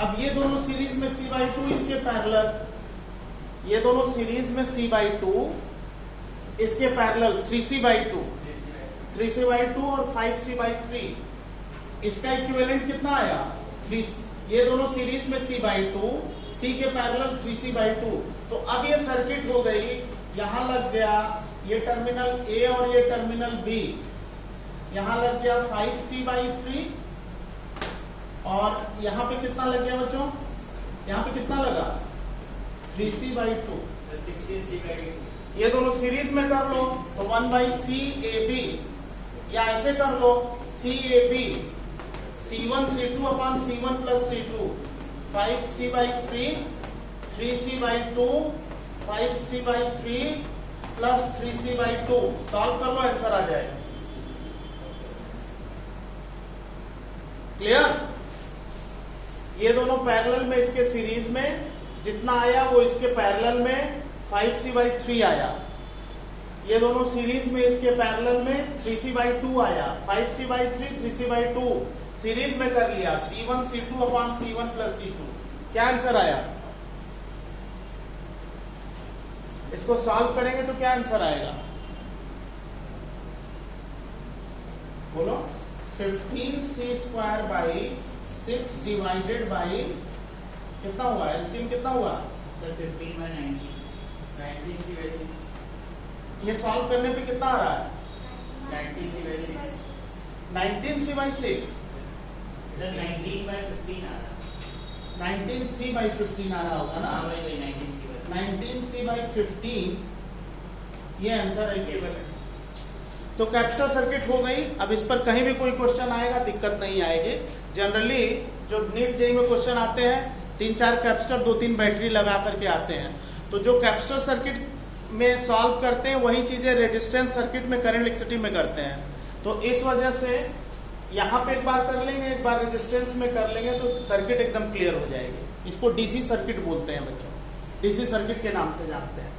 अब ये दोनों सीरीज में C/2 इसके पैरेलल, ये दोनों सीरीज में C/2 इसके पैरेलल 3C/2 और 5C/3, इसका इक्विवेलेंट कितना आया 3। ये दोनों सीरीज में C/2, C के पैरेलल 3C/2। तो अब ये सर्किट हो गई, यहां लग गया ये टर्मिनल A और ये टर्मिनल B, यहां लग गया 5C/3 और यहां पे कितना लग गया बच्चों, यहां पे कितना लगा 3C/2। 16C/2। ये दोनों सीरीज में कर लो तो 1/CAB, या ऐसे कर लो CAB C1 C2 upon C1 plus C2, 5C/3 3C/2 5C/3 plus 3C/2। Solve कर लो, आंसर आ जाएगा। क्लियर? ये दोनों पैरेलल में इसके सीरीज में जितना आया वो इसके पैरेलल में 5C/3 आया। ये दोनों सीरीज में इसके पैरेलल में 3C/2 आया। 5C/3 3C/2 सीरीज में कर लिया, C1 C2 upon C1 plus C2। क्या आंसर आया? इसको सॉल्व करेंगे तो क्या आंसर आएगा बोलो। 15C²/6 डिवाइडेड बाई कितना हुआ, एलसीएम कितना हुआ? 15/90 19C/6। ये सॉल्व करने पे कितना आ रहा है? 19C/6 19C/6। सर 19/15 आ रहा है। 19C/15 आ रहा होगा ना। हाँ वही 19C/15। 19C/15 ये आंसर है इक्विवेलेंट। तो कैपेसिटर सर्किट हो गई। अब इस पर कहीं भी कोई क्वेश्चन आएगा दिक्कत नहीं आएगी। जनरली जो नीट जेईई में क्वेश्चन आते हैं 3-4 कैपेसिटर 2-3 बैटरी लगा करके आते हैं। तो जो कैपेसिटर सर्किट में सॉल्व करते हैं वही चीजें रेजिस्टेंस सर्किट में करंट इलेक्ट्रिसिटी में करते हैं। तो इस वजह से यहां पे एक बार कर लेंगे, एक बार रेजिस्टेंस में कर लेंगे तो सर्किट एकदम क्लियर हो जाएगी। इसको डीसी सर्किट बोलते हैं बच्चों, डीसी सर्किट के नाम से जानते हैं।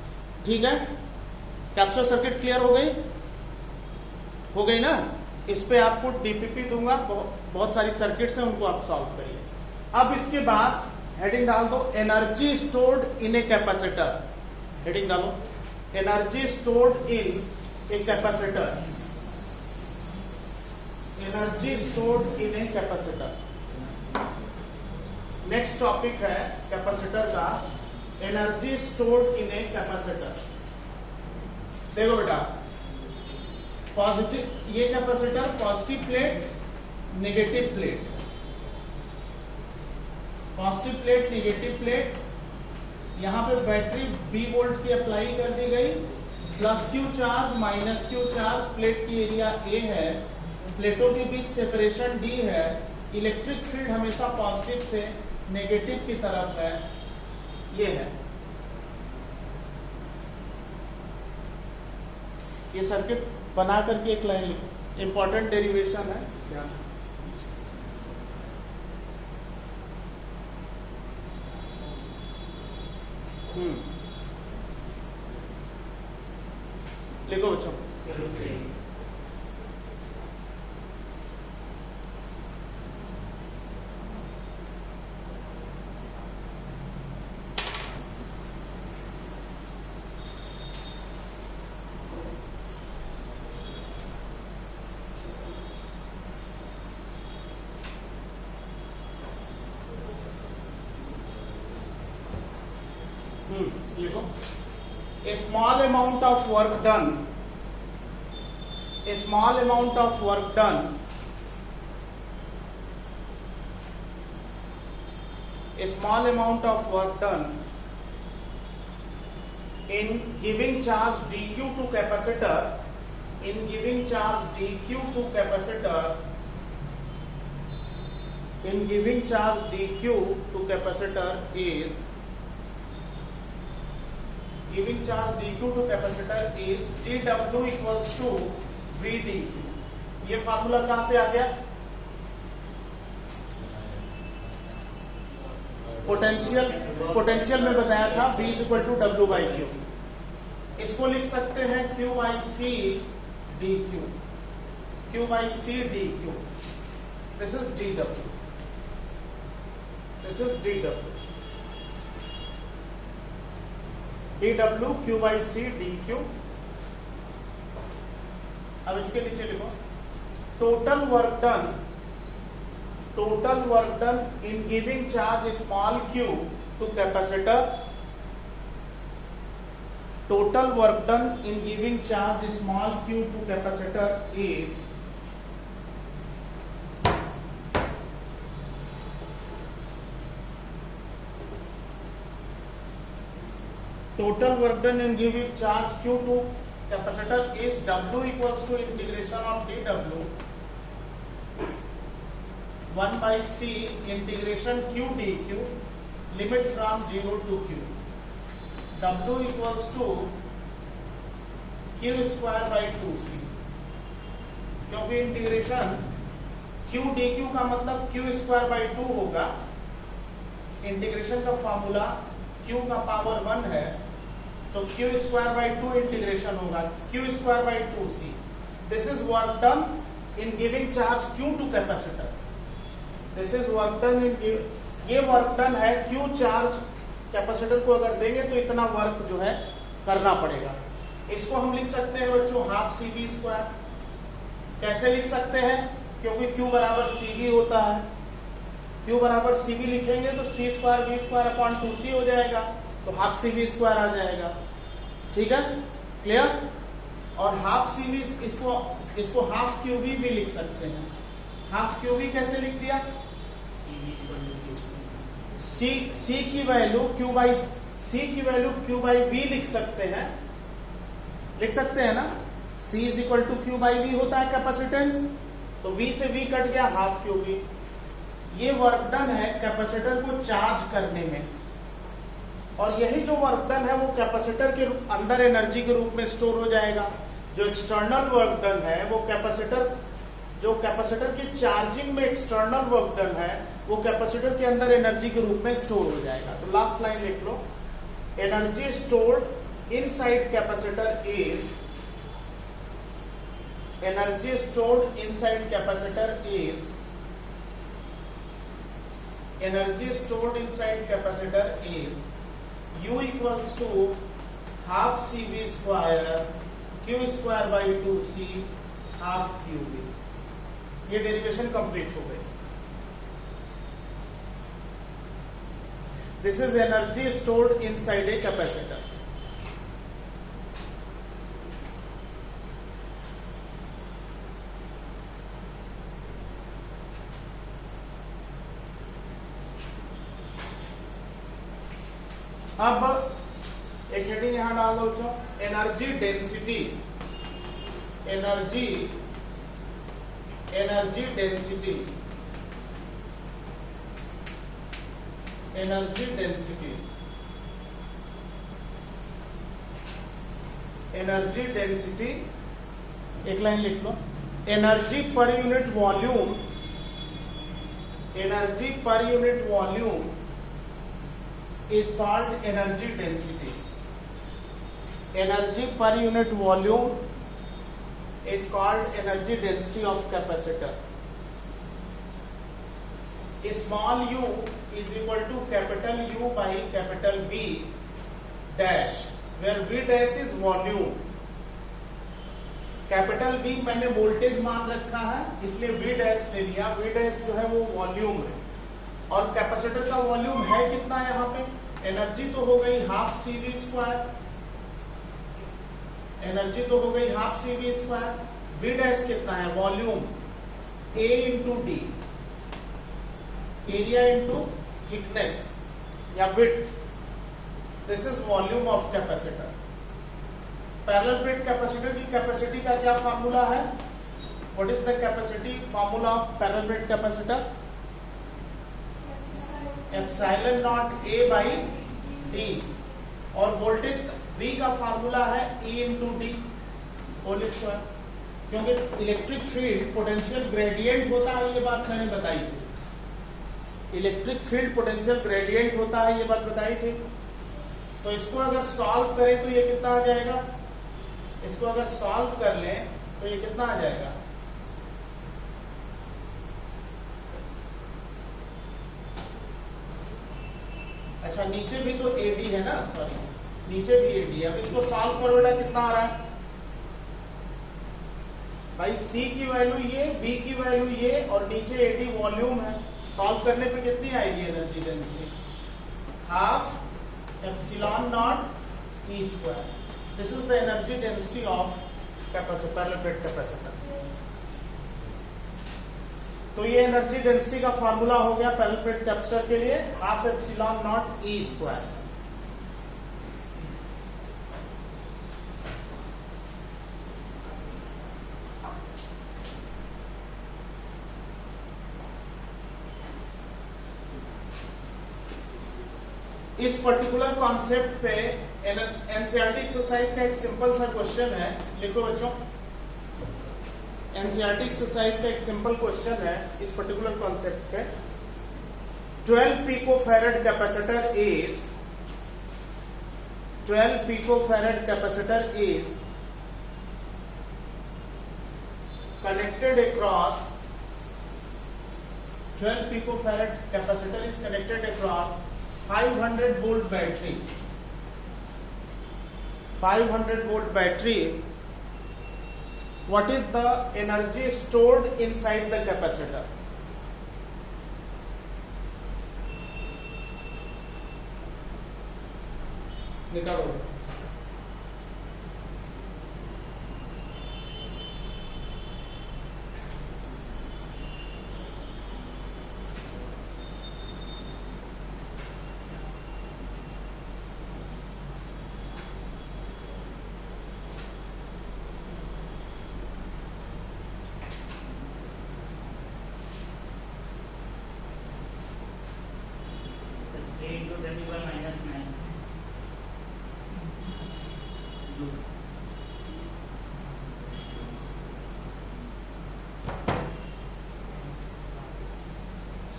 ठीक है, कैपेसिटर सर्किट क्लियर हो गई ना। इस पे आपको डीपीपी दूंगा, बहुत सारी सर्किट्स हैं उनको आप सॉल्व करिए। अब इसके बाद हेडिंग डाल दो energy stored in a capacitor. Heading डालो energy stored in a capacitor. Energy stored in a capacitor. Next topic है कैपेसिटर का, energy stored in a capacitor. देखो बेटा, पॉजिटिव, ये capacitor positive plate negative plate, positive plate negative plate. यहां पे battery B volt की apply कर दी गई, plus Q charge minus Q charge, plate की एरिया A है, प्लेटों के बीच सेपरेशन D है, इलेक्ट्रिक फील्ड हमेशा पॉजिटिव से नेगेटिव की तरफ है, ये है। ये सर्किट बना करके एक लाइन लिखो, इंपॉर्टेंट डेरिवेशन है ध्यान से। लिखो बच्चों। लिखो a small amount of work done, a small amount of work done a small amount of work done in giving charge dq to capacitor, in giving charge dq to capacitor, in giving charge dq to capacitor is, giving charge dq to capacitor is dw equals to vdq। ये formula कहां से आ गया? Potential में बताया था V equal to W by Q. इसको लिख सकते हैं Q by C dQ, Q by C dQ। This is dW, this is dw q by c dq। अब इसके नीचे लिखो total work done in giving charge small q to capacitor. Total work done in giving charge small q to capacitor is total work done in giving charge q to capacitor is w equals to integration of dw 1 by c integration q dq limit from 0 to q। w equals to q square by 2c, क्योंकि integration q dq का मतलब q square by 2 होगा। Integration का formula q का power 1 है तो q square by 2 integration होगा q square by 2c। This is work done in giving charge q to capacitor. This is work done in ये work done है q charge capacitor को अगर देंगे तो इतना वर्क जो है करना पड़ेगा। इसको हम लिख सकते हैं बच्चों हाफ सी वी स्क्वायर। कैसे लिख सकते हैं? क्योंकि q बराबर सी वी होता है। q बराबर सी वी लिखेंगे तो C square V square upon 2c हो जाएगा तो हाफ सी वी स्क्वायर आ जाएगा। ठीक है, क्लियर? और हाफ सी वी इसको हाफ क्यू वी भी लिख सकते हैं। हाफ क्यू वी कैसे लिख दिया? सी की वैल्यू क्यू बाई वी लिख सकते हैं ना। C is equal to Q by V होता है कैपेसिटेंस, तो V से V कट गया हाफ क्यू वी। ये वर्क डन है कैपेसिटर को चार्ज करने में, और यही जो वर्क डन है वो कैपेसिटर के अंदर एनर्जी के रूप में स्टोर हो जाएगा। जो एक्सटर्नल वर्क डन है वो कैपेसिटर की चार्जिंग में एक्सटर्नल वर्क डन है वो कैपेसिटर के अंदर एनर्जी के रूप में स्टोर हो जाएगा। तो लास्ट लाइन लिख लो, energy stored inside capacitor is U equals to half CV square Q square by 2C half QV। ये डेरिवेशन कंप्लीट हो गई। This is energy stored inside a capacitor। अब एक हेडिंग यहां डाल दो बच्चों, एनर्जी डेंसिटी। एनर्जी डेंसिटी एक लाइन लिख लो, energy per unit volume is called energy density। Energy per unit volume is called energy density of capacitor। Small u is equal to capital U by capital V dash, where V dash is volume। Capital V मैंने voltage मान रखा है इसलिए V dash ले लिया। V dash जो है वो वॉल्यूम है, और कैपेसिटर का वॉल्यूम है कितना यहाँ पे? एनर्जी तो हो गई half C V square, V dash कितना है? Volume A into D, area into thickness या width. This is volume of capacitor. Parallel plate capacitor की कैपेसिटी का क्या फॉर्मूला है? What is the capacity formula of parallel plate capacitor? Epsilon naught A by D, और voltage V का formula है E into D whole square. क्योंकि electric field potential gradient होता है, ये बात मैंने बताई थी। इलेक्ट्रिक फील्ड पोटेंशियल ग्रेडियंट होता है, ये बात बताई थी। तो इसको अगर सॉल्व करें तो ये कितना आ जाएगा? इसको अगर सॉल्व कर लें तो ये कितना आ जाएगा? अच्छा नीचे भी तो एडी है ना, सॉरी नीचे भी एडी है। अब इसको सॉल्व करो बेटा, कितना आ रहा है भाई? सी की वैल्यू ये, बी की वैल्यू ये, और नीचे एडी वॉल्यूम है। सॉल्व करने पे कितनी आएगी energy density? Half epsilon not E square. This is the energy density of capacitor, parallel plate capacitor. तो ये एनर्जी डेंसिटी का फार्मूला हो गया पैरेलल प्लेट कैपेसिटर के लिए, half epsilon not E square. इस पर्टिकुलर कॉन्सेप्ट पे एनसीईआरटी एक्सरसाइज का एक सिंपल सा क्वेश्चन है, लिखो बच्चों। एनसीईआरटी एक्सरसाइज का एक सिंपल क्वेश्चन है इस पर्टिकुलर कॉन्सेप्ट पे। 12 picofarad capacitor is 12 picofarad capacitor is connected across 12 picofarad capacitor is connected across 500 volt battery. 500 volt battery. What is the energy stored inside the capacitor? निकालो।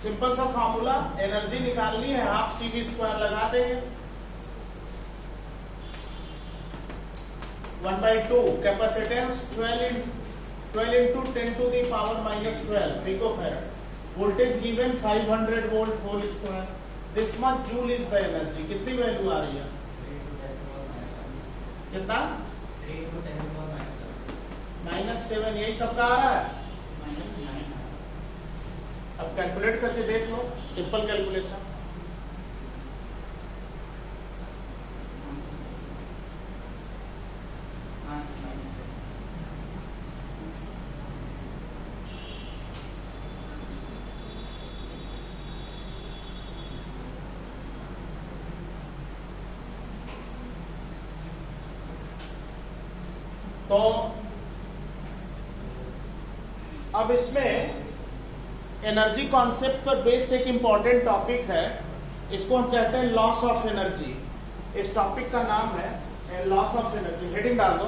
Simple सा formula, energy निकालनी है, half C V square लगा देंगे। 1/2 capacitance 12 into 10 to the power minus 12 picofarad. Voltage given 500 volt whole square. This much joule is the energy. कितनी value आ रही है? कितना? 3×10⁻⁷ यही सबका आ रहा है। अब कैलकुलेट करके देख लो, सिंपल कैलकुलेशन। तो अब इसमें एनर्जी कॉन्सेप्ट पर बेस्ड एक इंपॉर्टेंट टॉपिक है, इसको हम कहते हैं लॉस ऑफ एनर्जी। इस टॉपिक का नाम है लॉस ऑफ एनर्जी। हेडिंग डाल दो,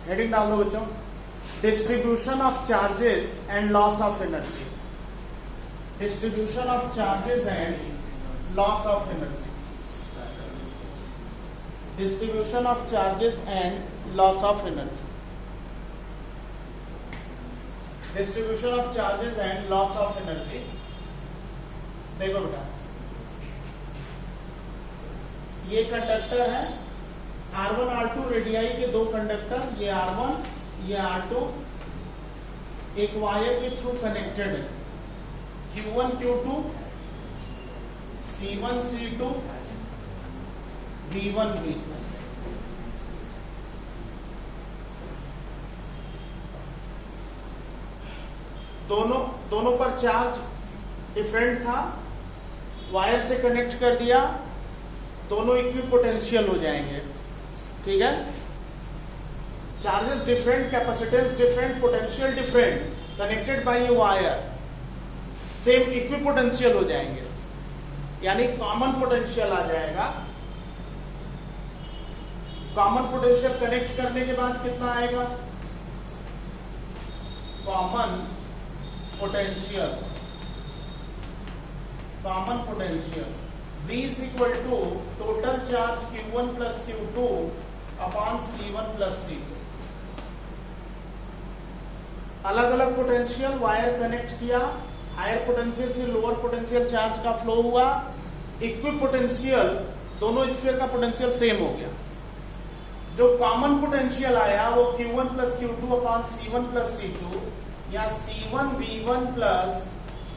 हेडिंग डाल दो बच्चों, distribution of charges and loss of energy. Distribution of charges and loss of energy. Distribution of charges and loss of energy. Distribution of charges and loss of energy. देखो बेटा, ये conductor है R1 R2 radii के दो conductor, ये R1 ये R2 एक wire के थ्रू कनेक्टेड है। Q1 Q2 C1 C2 V1 V2। दोनों पर चार्ज डिफरेंट था, वायर से कनेक्ट कर दिया, दोनों इक्विपोटेंशियल हो जाएंगे। ठीक है, charges different, capacitance different, potential different, connected by a wire, same equipotential हो जाएंगे, यानी कॉमन पोटेंशियल आ जाएगा। कॉमन पोटेंशियल कनेक्ट करने के बाद कितना आएगा? Common potential, common potential V is equal to total charge Q1 plus Q2 upon C1 plus C2। अलग अलग पोटेंशियल, वायर कनेक्ट किया, हायर पोटेंशियल से लोअर पोटेंशियल चार्ज का फ्लो हुआ, इक्विपोटेंशियल दोनों स्फीयर का पोटेंशियल सेम हो गया। जो कॉमन पोटेंशियल आया वो Q1 plus Q2 upon C1 plus C2 या C1 V1 plus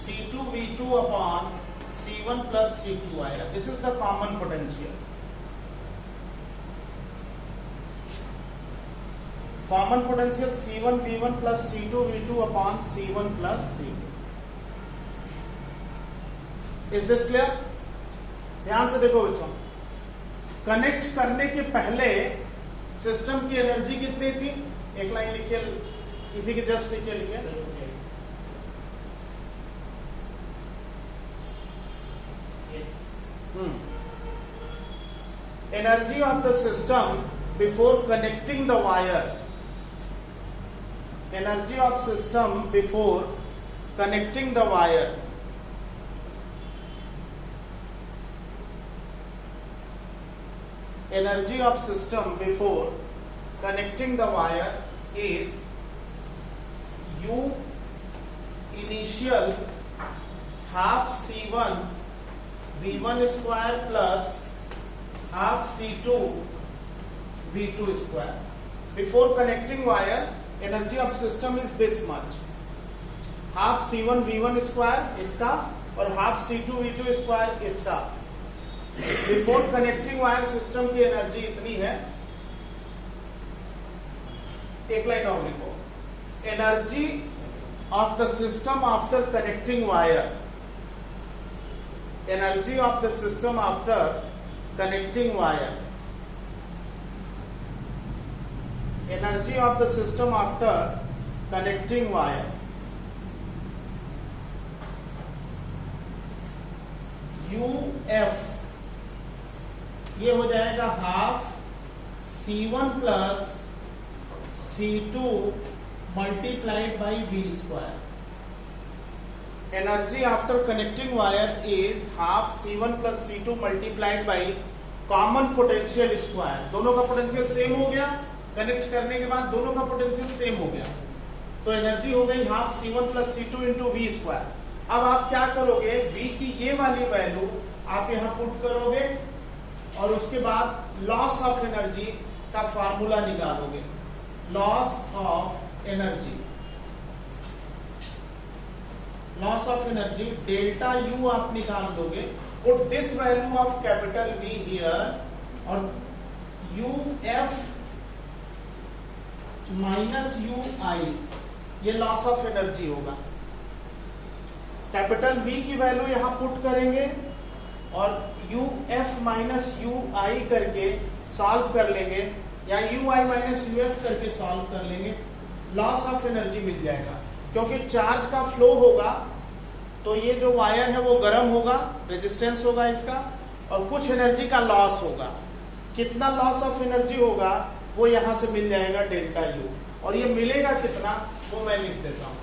C2 V2 upon C1 plus C2 आएगा। This is the common potential. Common potential C1 V1 plus C2 V2 upon C1 plus C2। Is this clear? ध्यान से देखो बच्चों, connect करने के पहले system की एनर्जी कितनी थी? एक लाइन लिखिए, इसी के जस्ट नीचे लिखिए। Energy of the system before connecting the wire, energy of system before connecting the wire, energy of system before connecting the wire is U initial half C1 V1 square plus half C2 V2 square. Before connecting wire, energy of system is this much, half C1 V1 square इसका और half C2 V2 square इसका। Before connecting wire system की energy इतनी है। एक line और लिखो, energy of the system after connecting wire, energy of the system after connecting wire, energy of the system after connecting wire, UF ये हो जाएगा half C1 plus C2 multiplied by V square. Energy after connecting wire is half C1 plus C2 multiplied by common potential square. दोनों का potential same हो गया, connect करने के बाद दोनों का पोटेंशियल सेम हो गया, तो एनर्जी हो गई half C1 plus C2 into V square. अब आप क्या करोगे, V की ये वाली वैल्यू आप यहां पुट करोगे और उसके बाद लॉस ऑफ एनर्जी का फार्मूला निकालोगे। Loss of energy, loss of energy delta U आप निकाल दोगे। Put this value of capital V here और UF माइनस UI, ये लॉस ऑफ एनर्जी होगा। कैपिटल V की वैल्यू यहां पुट करेंगे और UF माइनस UI करके सॉल्व कर लेंगे या UI माइनस UF करके सॉल्व कर लेंगे, लॉस ऑफ एनर्जी मिल जाएगा। क्योंकि चार्ज का फ्लो होगा तो ये जो वायर है वो गर्म होगा, रेजिस्टेंस होगा इसका, और कुछ एनर्जी का लॉस होगा। कितना लॉस ऑफ एनर्जी होगा वो यहां से मिल जाएगा डेल्टा U, और ये मिलेगा कितना वो मैं लिख देता हूं।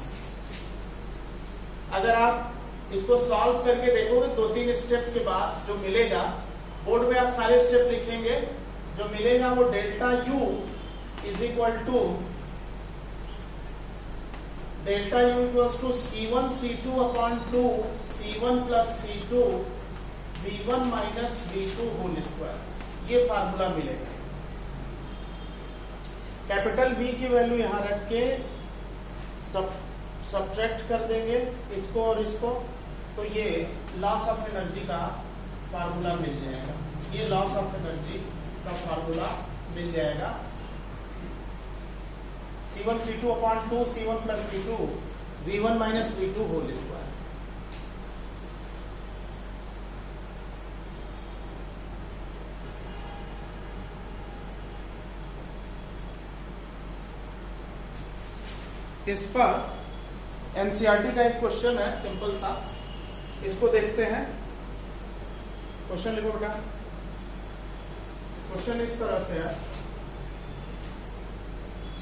अगर आप इसको सॉल्व करके देखोगे 2-3 स्टेप के बाद जो मिलेगा, बोर्ड में आप सारे स्टेप लिखेंगे, जो मिलेगा वो delta U is equal to C1 C2 upon 2 C1 plus C2 V1 minus V2 whole square. ये फार्मूला मिलेगा। कैपिटल V की वैल्यू यहां रख के सब्ट्रैक्ट कर देंगे इसको और इसको, तो ये लॉस ऑफ एनर्जी का फार्मूला मिल जाएगा। ये लॉस ऑफ एनर्जी का फार्मूला मिल जाएगा। C1 C2 upon 2 C1 plus C2 V1 minus V2 whole square. इस पर एनसीईआरटी का एक क्वेश्चन है, सिंपल सा, इसको देखते हैं। क्वेश्चन लिखो बेटा। क्वेश्चन इस तरह से है,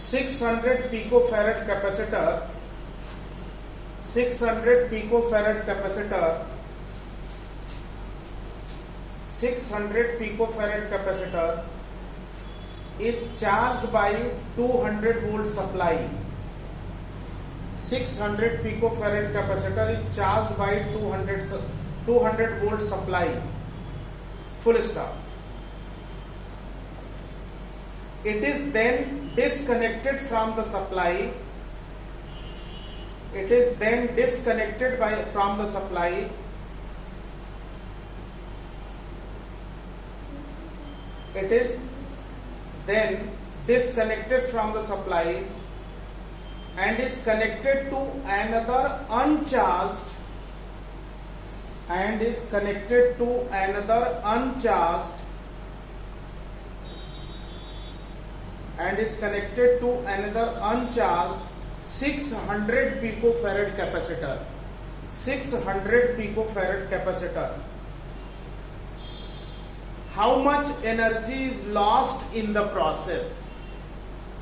600 picofarad capacitor 600 picofarad capacitor 600 picofarad capacitor is charged by 200 volt supply 600 picofarad capacitor is charged by 200 volt supply, full stop. It is then disconnected from the supply. It is then disconnected from the supply. It is then disconnected from the supply and is connected to another uncharged and is connected to another uncharged and is connected to another uncharged 600 picofarad capacitor. 600 picofarad capacitor. How much energy is lost in the process?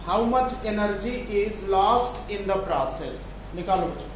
How much energy is lost in the process? निकालो बच्चों.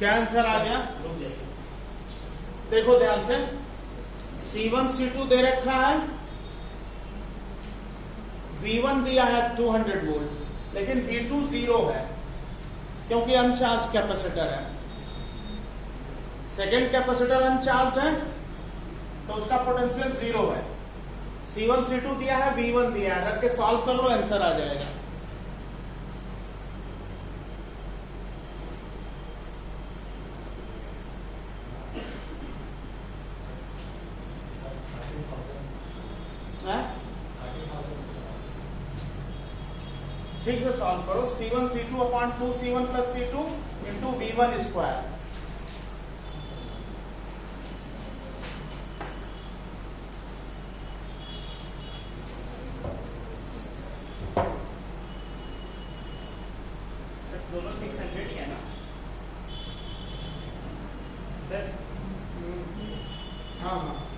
क्या answer आ गया? रुक जाइए. देखो ध्यान से, C1 C2 दे रखा है, V1 दिया है 200 वोल्ट, लेकिन V2 0 है क्योंकि अनचार्ज कैपेसिटर है. सेकेंड कैपेसिटर अनचार्ज है तो उसका पोटेंशियल 0 है. C1 C2 दिया है, V1 दिया है, रख के सॉल्व कर लो, आंसर आ जाएगा. ठीक से सॉल्व करो. C1 C2 upon 2 C1 plus C2 into V1 square. दोनों 600 ही है ना सर? हाँ हाँ